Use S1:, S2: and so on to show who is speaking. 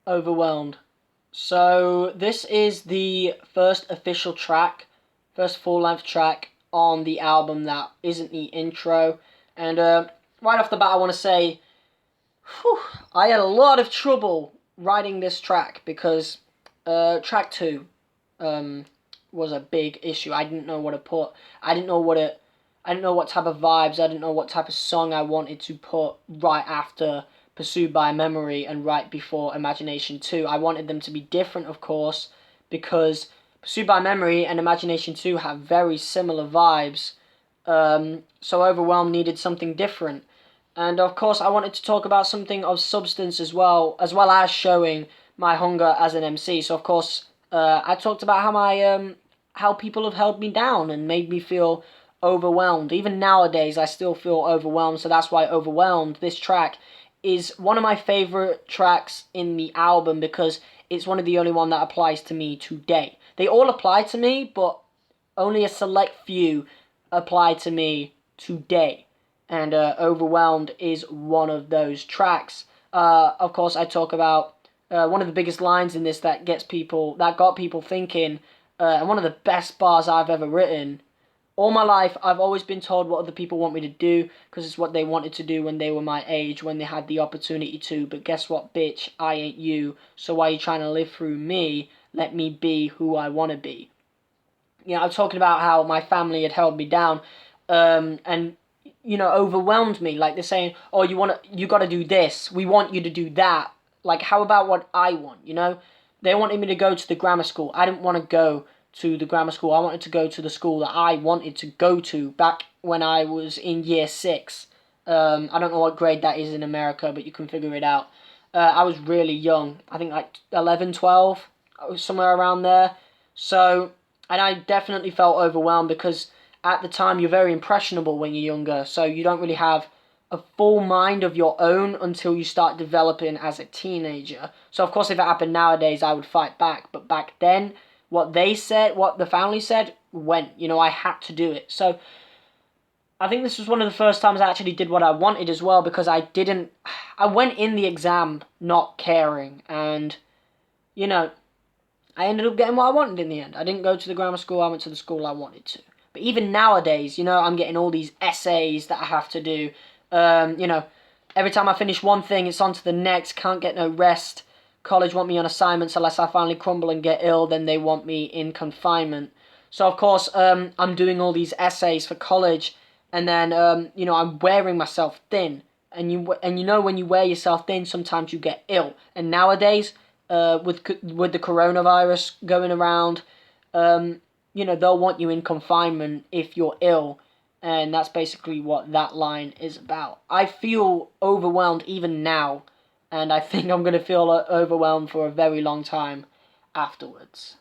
S1: Overwhelmed. So this is the first official track, first full-length track on the album that isn't the intro. And right off the bat, I want to say, I had a lot of trouble writing this track because track 2 was a big issue. I didn't know what to put. I didn't know what type of vibes. I didn't know what type of song I wanted to put right after Pursued by Memory and right before Imagination 2. I wanted them to be different, of course, because Pursued by Memory and Imagination 2 have very similar vibes. So Overwhelmed needed something different. And of course, I wanted to talk about something of substance as well as showing my hunger as an MC. So of course, I talked about how people have held me down and made me feel overwhelmed. Even nowadays, I still feel overwhelmed. So that's why Overwhelmed, this track, is one of my favorite tracks in the album because it's one of the only one that applies to me today. They all apply to me, but only a select few apply to me today. And Overwhelmed is one of those tracks. Of course, I talk about one of the biggest lines in this that got people thinking, and one of the best bars I've ever written. All my life, I've always been told what other people want me to do because it's what they wanted to do when they were my age, when they had the opportunity to. But guess what, bitch? I ain't you. So why are you trying to live through me? Let me be who I want to be. I'm talking about how my family had held me down, and overwhelmed me. Like they're saying, "Oh, you got to do this. We want you to do that." Like, how about what I want? They wanted me to go to the grammar school. I didn't want to go to the grammar school. I wanted to go to the school that I wanted to go to back when I was in year 6. I don't know what grade that is in America, but you can figure it out. I was really young. I think like 11, 12, somewhere around there. So, and I definitely felt overwhelmed because at the time you're very impressionable when you're younger. So you don't really have a full mind of your own until you start developing as a teenager. So of course if it happened nowadays I would fight back. But back then, what the family said, went. I had to do it. So I think this was one of the first times I actually did what I wanted as well because I went in the exam not caring and, I ended up getting what I wanted in the end. I didn't go to the grammar school, I went to the school I wanted to. But even nowadays, I'm getting all these essays that I have to do. Every time I finish one thing, it's on to the next, can't get no rest. College want me on assignments unless I finally crumble and get ill, then they want me in confinement. So of course, I'm doing all these essays for college, and then I'm wearing myself thin. And when you wear yourself thin, sometimes you get ill. And nowadays, with the coronavirus going around, they'll want you in confinement if you're ill. And that's basically what that line is about. I feel overwhelmed even now, and I think I'm going to feel overwhelmed for a very long time afterwards.